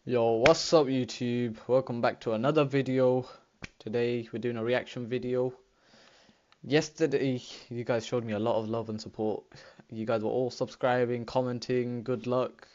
Yo, what's up YouTube? Welcome back to another video. Today we're doing a reaction video. Yesterday you guys showed me a lot of love and support. You guys were all subscribing, commenting, good luck.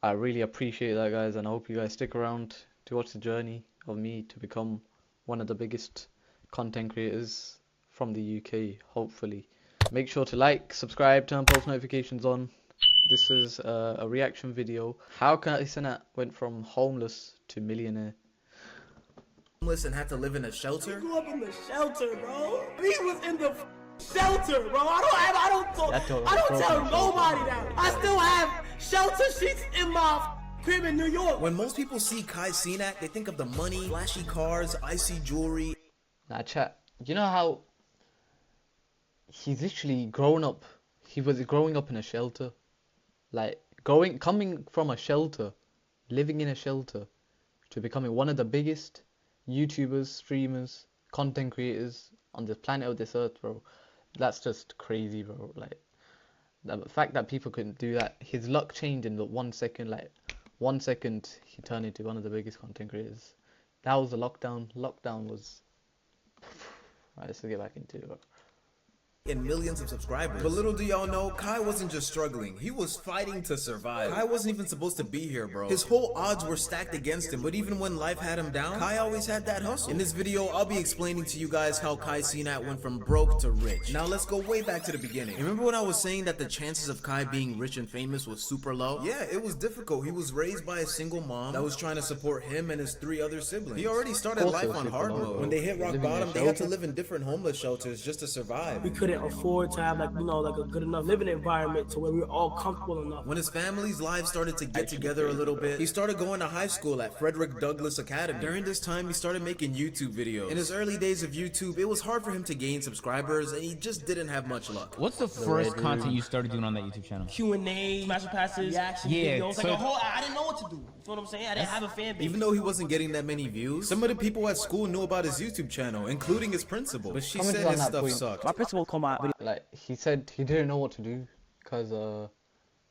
I really appreciate that, guys, and I hope you guys stick around to watch the journey of me to become one of the biggest content creators from the UK, hopefully. Make sure to like, subscribe, turn post notifications on. This is a reaction video. How Cenat went from homeless to millionaire. Homeless and had to live in a shelter? I grew up in the shelter, bro. He was in the shelter, bro. I don't tell nobody that. I still have shelter sheets in my crib in New York. When most people see Cenat, they think of the money, flashy cars, icy jewelry. Nah, chat. You know how he's literally grown up. He was growing up in a shelter. Like coming from a shelter, living in a shelter, to becoming one of the biggest YouTubers, streamers, content creators on the planet of this earth, bro. That's just crazy, bro. Like the fact that people couldn't do that. His luck changed in 1 second. Like 1 second, he turned into one of the biggest content creators. That was the lockdown. Lockdown was. Alright, let's get back into it, bro. And millions of subscribers. But little do y'all know, Kai wasn't just struggling, he was fighting to survive. Kai wasn't even supposed to be here, bro. His whole odds were stacked against him, but even when life had him down, Kai always had that hustle. In this video, I'll be explaining to you guys how Cenat went from broke to rich. Now let's go way back to the beginning. Remember when I was saying that the chances of Kai being rich and famous was super low? Yeah, it was difficult. He was raised by a single mom that was trying to support him and his 3 other siblings. He already started life on hard mode. When they hit rock bottom, they had to live in different homeless shelters just to survive. We couldn't afford to have a good enough living environment to where we were all comfortable enough. When his family's lives started to get together a little bit, he started going to high school at Frederick Douglass Academy. During this time, he started making YouTube videos. In his early days of YouTube, it was hard for him to gain subscribers, and he just didn't have much luck. What's the first content you started doing on that YouTube channel? Q&A, Smash Passes, reaction videos, like a whole, I didn't know what to do. You know what I'm saying? I didn't have a fan base. Even though he wasn't getting that many views, some of the people at school knew about his YouTube channel, including his principal. But she said his stuff sucked. My principal called my video. Like he said, he didn't know what to do because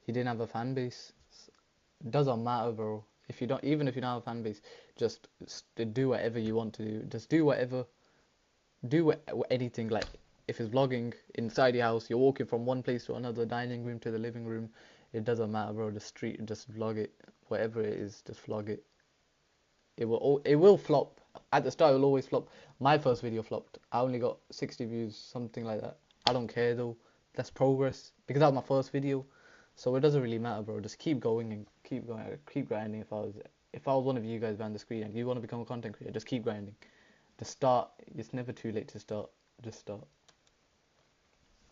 he didn't have a fan base. It doesn't matter, bro. If you don't, even if you don't have a fan base, just do whatever you want to do. Just do whatever. Do anything. Like if it's vlogging inside your house, you're walking from one place to another, dining room to the living room. It doesn't matter, bro. The street, just vlog it. Whatever it is, just vlog it. It will flop. At the start, it will always flop. My first video flopped. I only got 60 views, something like that. I don't care though. That's progress because that was my first video, so it doesn't really matter, bro. Just keep going and keep going, keep grinding. If I was one of you guys behind the screen and you want to become a content creator, just keep grinding. Just start. It's never too late to start. Just start.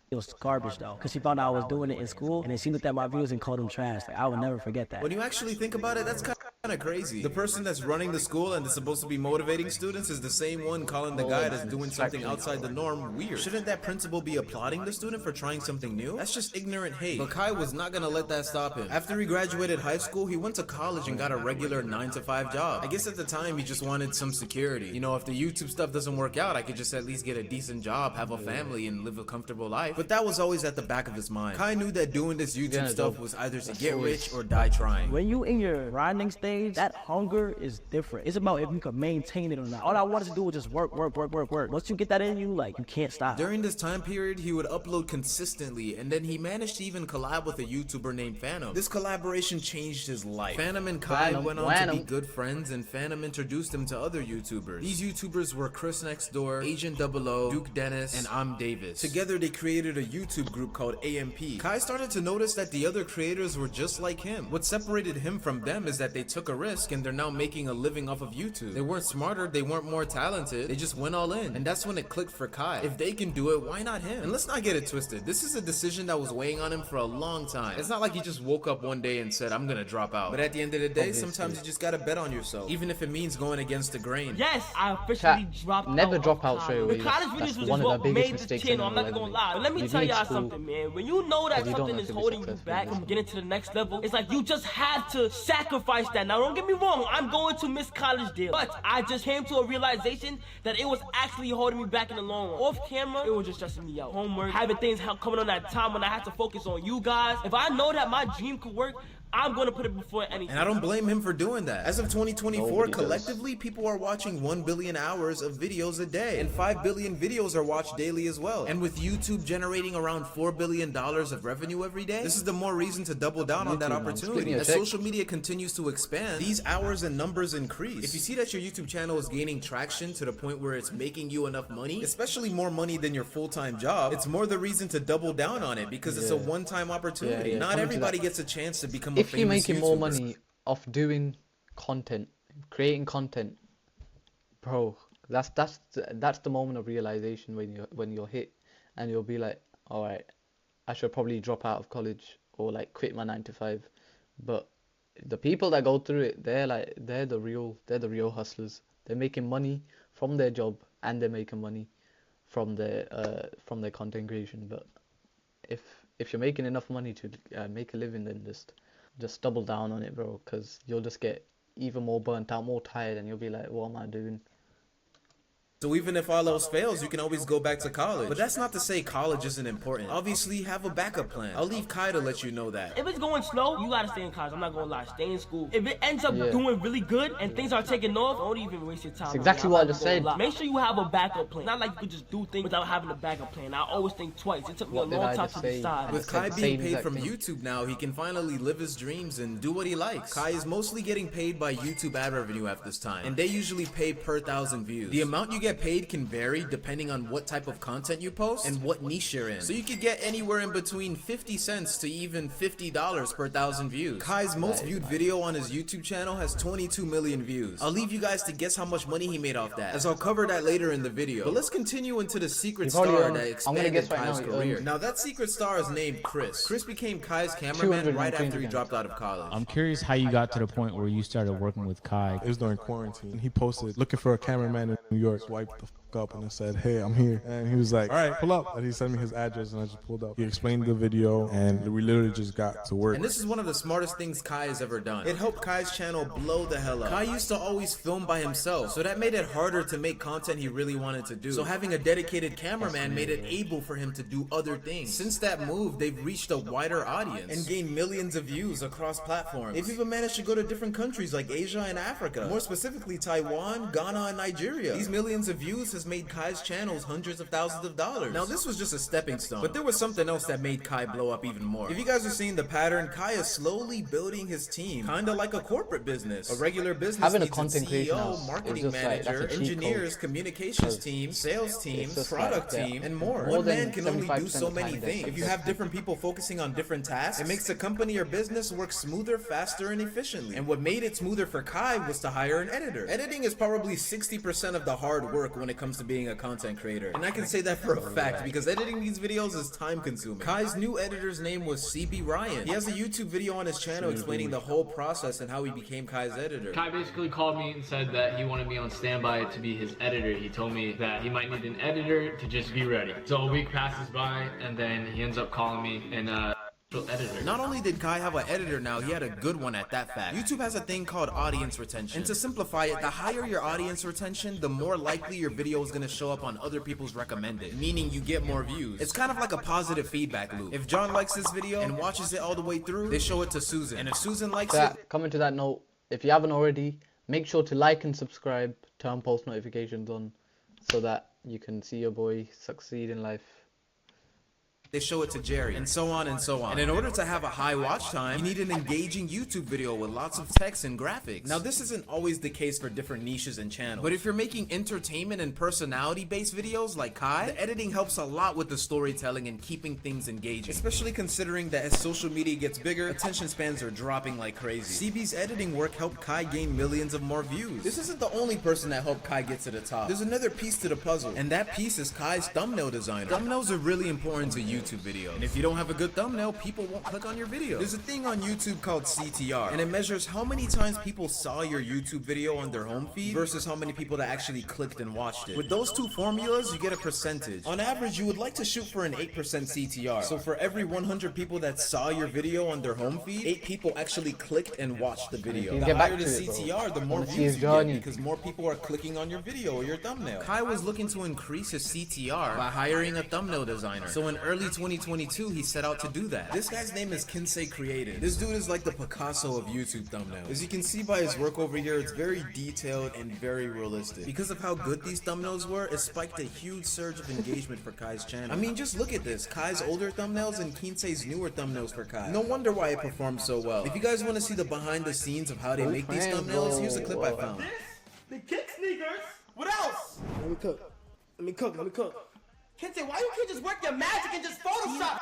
It was garbage though, because she found out I was doing it in school, and then she looked at my views and called them trash. Like, I will never forget that. When you actually think about it, that's kind of crazy. The person that's running the school and is supposed to be motivating students is the same one calling the guy that's doing something outside the norm weird. Shouldn't that principal be applauding the student for trying something new? That's just ignorant hate. But Kai was not gonna let that stop him. After he graduated high school, he went to college and got a regular 9-to-5 job. I guess at the time he just wanted some security. You know, if the YouTube stuff doesn't work out, I could just at least get a decent job, have a family, and live a comfortable life. But that was always at the back of his mind. Kai knew that doing this YouTube stuff was either to get rich or die trying. When you in your grinding stage, that hunger is different. It's about if you can maintain it or not. All I wanted to do was just work. Once you get that in you, like, you can't stop. During this time period, he would upload consistently, and then he managed to even collab with a YouTuber named Phantom. This collaboration changed his life. Phantom and Kai went on to be good friends, and Phantom introduced him to other YouTubers. These YouTubers were Chris Next Door, Agent 00, Duke Dennis, and I'm Davis. Together, they created a YouTube group called AMP. Kai started to notice that the other creators were just like him. What separated him from them is that they took a risk and they're now making a living off of YouTube. They weren't smarter, they weren't more talented, they just went all in. And that's when it clicked for Kai. If they can do it, why not him? And let's not get it twisted. This is a decision that was weighing on him for a long time. It's not like he just woke up one day and said, I'm gonna drop out. But at the end of the day, sometimes you just gotta bet on yourself, even if it means going against the grain. Yes, I officially dropped out. Never drop out straight away. The college videos was what made this channel. I'm not gonna lie. But let me tell y'all something, man. When you know that something is holding you back from getting to the next level, it's like you just have to sacrifice that. Now, don't get me wrong, I'm going to miss college deal, but I just came to a realization that it was actually holding me back in the long run. Off camera, it was just stressing me out. Homework, having things coming on that time when I had to focus on you guys. If I know that my dream could work, I'm gonna put it before anything. And I don't blame him for doing that. As of 2024, Nobody collectively, people are watching 1 billion hours of videos a day, and 5 billion videos are watched daily as well. And with YouTube generating around $4 billion of revenue every day, this is the more reason to double down on that opportunity. As social media continues to expand, these hours and numbers increase. If you see that your YouTube channel is gaining traction to the point where it's making you enough money, especially more money than your full-time job, it's more the reason to double down on it because it's a one-time opportunity. Not everybody gets a chance to become a if you're making YouTuber. more money off doing content, creating content, bro, that's the moment of realization when you're hit, and you'll be like, all right, I should probably drop out of college or like quit my 9 to 5. But the people that go through it, they're the real hustlers. They're making money from their job, and they're making money from their content creation. But if you're making enough money to make a living, then just double down on it, bro, because you'll just get even more burnt out, more tired, and you'll be like, what am I doing? So even if all else fails, you can always go back to college. But that's not to say college isn't important. Obviously, have a backup plan. I'll leave Kai to let you know that. If it's going slow, you gotta stay in college. I'm not gonna lie, stay in school. If it ends up doing really good and things are taking off, don't even waste your time. That's exactly what I just said. Make sure you have a backup plan. Not like you could just do things without having a backup plan. I always think twice. It took me a long time to decide. With Kai being paid from YouTube now, he can finally live his dreams and do what he likes. Kai is mostly getting paid by YouTube ad revenue at this time, and they usually pay per 1,000 views. The amount you get paid can vary depending on what type of content you post and what niche you're in. So you could get anywhere in between 50 cents to even $50 per 1,000 views. Kai's most viewed video on his YouTube channel has 22 million views. I'll leave you guys to guess how much money he made off that, as I'll cover that later in the video. But let's continue into the secret star that expanded Kai's career. Now that secret star is named Chris. Chris became Kai's cameraman right after he dropped out of college. I'm curious how you got to the point where you started working with Kai. It was during quarantine. He posted looking for a cameraman in New York. Swiped the up and it said, hey, I'm here. And he was like, all right, pull up. And he sent me his address and I just pulled up. He explained the video and we literally just got to work. And this is one of the smartest things Kai has ever done. It helped Kai's channel blow the hell up. Kai used to always film by himself, so that made it harder to make content he really wanted to do. So having a dedicated cameraman made it able for him to do other things. Since that move, they've reached a wider audience and gained millions of views across platforms. They've even managed to go to different countries like Asia and Africa. More specifically, Taiwan, Ghana, and Nigeria. These millions of views has made Kai's channels hundreds of thousands of dollars. Now this was just a stepping stone, but there was something else that made Kai blow up even more. If you guys are seeing the pattern, Kai is slowly building his team, kinda like a corporate business. A regular business Having needs a content CEO, marketing manager, engineers, communications team, sales team, product team, and more. One man can only do so many things. If you have different people focusing on different tasks, it makes the company or business work smoother, faster, and efficiently. And what made it smoother for Kai was to hire an editor. Editing is probably 60% of the hard work when it comes to being a content creator. And I can say that for a fact because editing these videos is time consuming. Kai's new editor's name was CB Ryan. He has a YouTube video on his channel explaining the whole process and how he became Kai's editor. Kai basically called me and said that he wanted me on standby to be his editor. He told me that he might need an editor to just be ready. So a week passes by and then he ends up calling me and editor. Not only did Kai have an editor now, he had a good one at that fact. YouTube has a thing called audience retention. And to simplify it, the higher your audience retention, the more likely your video is going to show up on other people's recommended, meaning you get more views. It's kind of like a positive feedback loop. If John likes this video and watches it all the way through, they show it to Susan. And if Susan likes it... Coming to that note, if you haven't already, make sure to like and subscribe, turn post notifications on, so that you can see your boy succeed in life. They show it to Jerry, and so on and so on. And in order to have a high watch time, you need an engaging YouTube video with lots of text and graphics. Now this isn't always the case for different niches and channels, but if you're making entertainment and personality-based videos like Kai, the editing helps a lot with the storytelling and keeping things engaging, especially considering that as social media gets bigger, attention spans are dropping like crazy. CB's editing work helped Kai gain millions of more views. This isn't the only person that helped Kai get to the top. There's another piece to the puzzle, and that piece is Kai's thumbnail designer. Thumbnails are really important to YouTube video, and if you don't have a good thumbnail, people won't click on your video. There's a thing on YouTube called CTR, and it measures how many times people saw your YouTube video on their home feed versus how many people that actually clicked and watched it. With those two formulas, you get a percentage. On average, you would like to shoot for an 8% CTR. So for every 100 people that saw your video on their home feed, 8 people actually clicked and watched the video. The higher the CTR, the more views you get, because more people are clicking on your video or your thumbnail. Kai was looking to increase his CTR by hiring a thumbnail designer. So in early early 2022, he set out to do that. This guy's name is Kinsey Created. This dude is like the Picasso of YouTube thumbnails. As you can see by his work over here, it's very detailed and very realistic. Because of how good these thumbnails were, it spiked a huge surge of engagement for Kai's channel. I mean, just look at this. Kai's older thumbnails and Kinsey's newer thumbnails for Kai. No wonder why it performed so well. If you guys want to see the behind the scenes of how they make these thumbnails, here's a clip I found. The kick sneakers. What else? Let me cook. Let me cook. Let me cook. Kinsey, why you can't just work your magic and just Photoshop?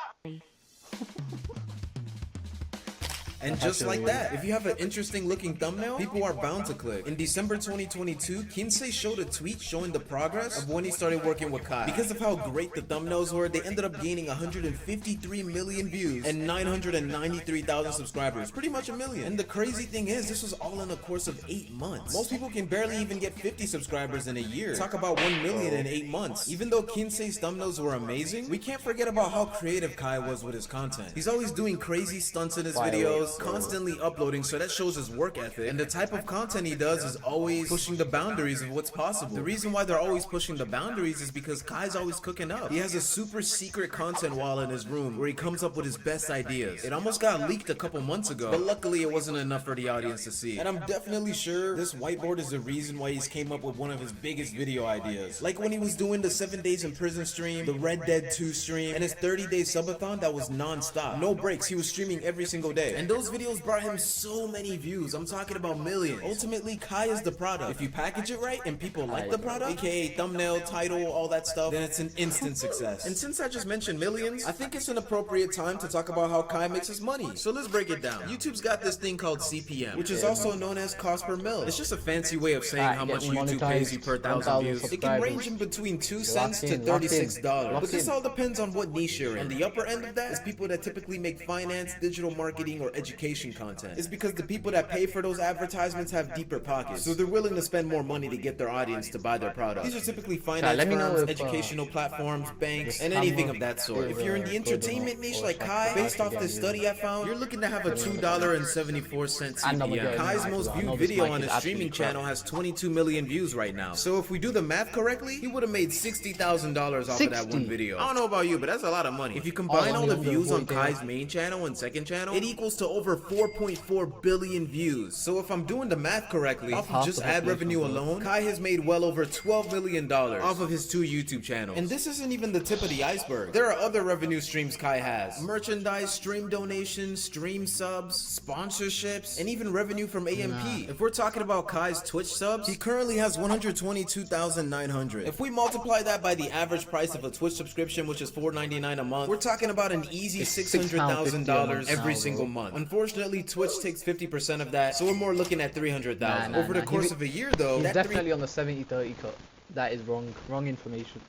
And just like that, if you have an interesting looking thumbnail, people are bound to click. In December 2022, Kinsey showed a tweet showing the progress of when he started working with Kai. Because of how great the thumbnails were, they ended up gaining 153 million views and 993,000 subscribers. Pretty much a million. And the crazy thing is, this was all in the course of 8 months. Most people can barely even get 50 subscribers in a year. Talk about 1 million in 8 months. Even though Kinsey's thumbnails were amazing, we can't forget about how creative Kai was with his content. He's always doing crazy stunts in his videos, constantly uploading, so that shows his work ethic. And the type of content he does is always pushing the boundaries of what's possible. The reason why they're always pushing the boundaries is because Kai's always cooking up. He has a super secret content wall in his room where he comes up with his best ideas. It almost got leaked a couple months ago, but luckily it wasn't enough for the audience to see. And I'm definitely sure this whiteboard is the reason why he's came up with one of his biggest video ideas. Like when he was doing the 7 days in prison stream, the Red Dead 2 stream, and his 30-day subathon that was non-stop. No breaks, he was streaming every single day. And those videos brought him so many views. I'm talking about millions. Ultimately, Kai is the product. If you package it right and people like the product, aka thumbnail, title, all that stuff, then it's an instant success. And since I just mentioned millions, I think it's an appropriate time to talk about how Kai makes his money. So let's break it down. YouTube's got this thing called CPM, which is also known as cost per mil. It's just a fancy way of saying how much YouTube pays you per 1,000 views. It can range in between 2 cents to $36. But this all depends on what niche you're in. And the upper end of that is people that typically make finance, digital marketing, or education content. It's because the people that pay for those advertisements have deeper pockets, so they're willing to spend more money to get their audience to buy their product. These are typically finance firms, educational platforms, banks, and anything of that sort. If you're in the entertainment niche like Kai, based off this study I found, you're looking to have a $2.74 CPM. Kai's most viewed video on his streaming channel has 22 million views right now. So if we do the math correctly, he would have made $60,000 off of that one video. I don't know about you, but that's a lot of money. If you combine all the views on Kai's main channel and second channel, it equals to over 4.4 billion views. So if I'm doing the math correctly, off of just ad revenue alone, Kai has made well over $12 million off of his 2 YouTube channels. And this isn't even the tip of the iceberg. There are other revenue streams Kai has. Merchandise, stream donations, stream subs, sponsorships, and even revenue from AMP. If we're talking about Kai's Twitch subs, he currently has 122,900. If we multiply that by the average price of a Twitch subscription, which is $4.99 a month, we're talking about an easy $600,000 every single month. Unfortunately, Twitch takes 50% of that, so we're more looking at 300,000. Over the course of a year, though, he's definitely on the 70-30 cut. That is wrong information.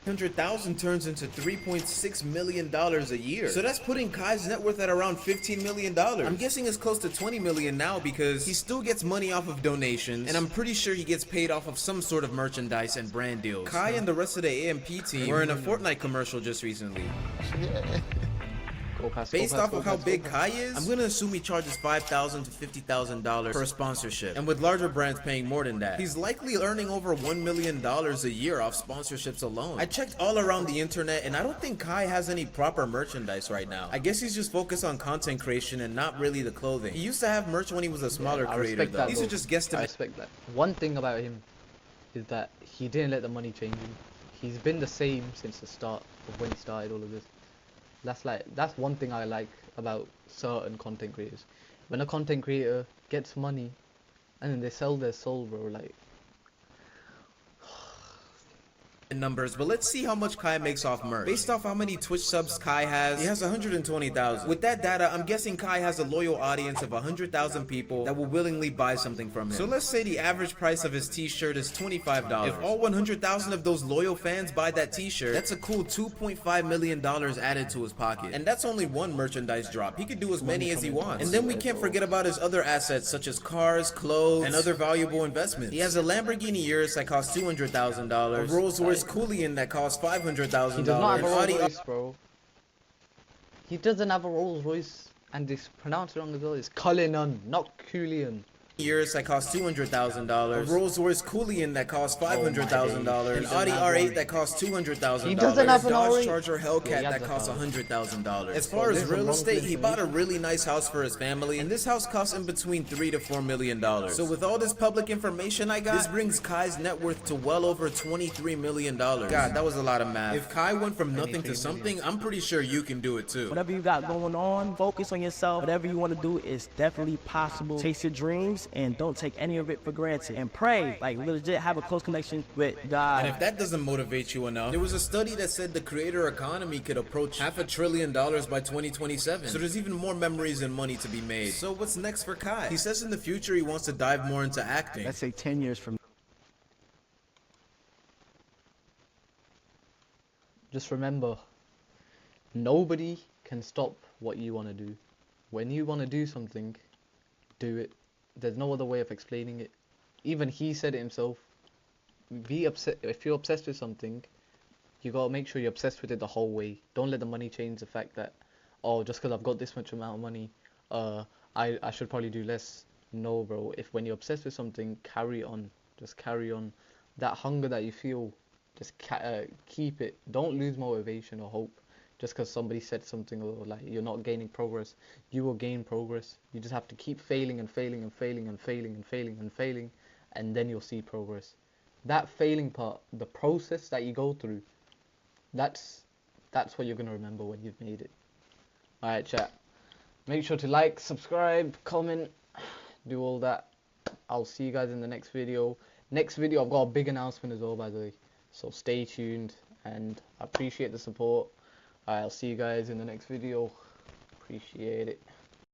100,000 turns into $3.6 million a year. So that's putting Kai's net worth at around $15 million. I'm guessing it's close to 20 million now because he still gets money off of donations, and I'm pretty sure he gets paid off of some sort of merchandise and brand deals. Kai and the rest of the AMP team were in a Fortnite commercial just recently. Based off of how big Kai is, I'm gonna assume he charges $5,000 to $50,000 for a sponsorship, and with larger brands paying more than that. He's likely earning over $1 million a year off sponsorships alone. I checked all around the internet, and I don't think Kai has any proper merchandise right now. I guess he's just focused on content creation and not really the clothing. He used to have merch when he was a smaller creator, though. These are just guesstimates. I respect that. One thing about him is that he didn't let the money change him. He's been the same since the start of when he started all of this. That's one thing I like about certain content creators. When a content creator gets money and then they sell their soul, bro, like numbers, but let's see how much Kai makes off merch. Based off how many Twitch subs Kai has, he has 120,000. With that data, I'm guessing Kai has a loyal audience of 100,000 people that will willingly buy something from him. So let's say the average price of his t-shirt is $25. If all 100,000 of those loyal fans buy that t-shirt, that's a cool $2.5 million added to his pocket. And that's only one merchandise drop. He could do as many as he wants. And then we can't forget about his other assets such as cars, clothes, and other valuable investments. He has a Lamborghini Urus that costs $200,000, a Rolls Royce Coolian that costs $500,000. He does not have a Rolls Royce, bro. He doesn't have a Rolls Royce, and it's pronounced wrong as well. It's Cullinan, not Coolian. Urus that cost $200,000, a Rolls-Royce Coolian that cost $500,000, an Audi R8 that cost $200,000, He doesn't have a an Dodge R8. Charger Hellcat Yeah, that that's costs a car. $100,000. As far as real estate, he bought a really nice house for his family, and this house costs in between $3 to $4 million. So with all this public information I got, this brings Kai's net worth to well over $23 million. God, that was a lot of math. If Kai went from nothing to something, I'm pretty sure you can do it too. Whatever you got going on, focus on yourself. Whatever you want to do is definitely possible. Chase your dreams and don't take any of it for granted. And pray, like legit have a close connection with God. And if that doesn't motivate you enough, there was a study that said the creator economy could approach $500 billion by 2027. So there's even more memories and money to be made. So what's next for Kai? He says in the future he wants to dive more into acting. Let's say 10 years from Just remember, nobody can stop what you want to do. When you want to do something, do it. There's no other way of explaining it. Even he said it himself. Be upset if you're obsessed with something. You gotta make sure you're obsessed with it the whole way. Don't let the money change the fact that, oh, just because I've got this much amount of money, I should probably do less. No, bro. If when you're obsessed with something, carry on. Just carry on. That hunger that you feel, just keep it. Don't lose motivation or hope just because somebody said something, or like you're not gaining progress. You will gain progress. You just have to keep failing and failing and failing and failing and failing and failing, and then you'll see progress. That failing part, the process that you go through, that's what you're gonna remember when you've made it. Alright, chat. Make sure to like, subscribe, comment, do all that. I'll see you guys in the next video. Next video, I've got a big announcement as well, by the way. So stay tuned, and I appreciate the support. Alright, I'll see you guys in the next video. Appreciate it.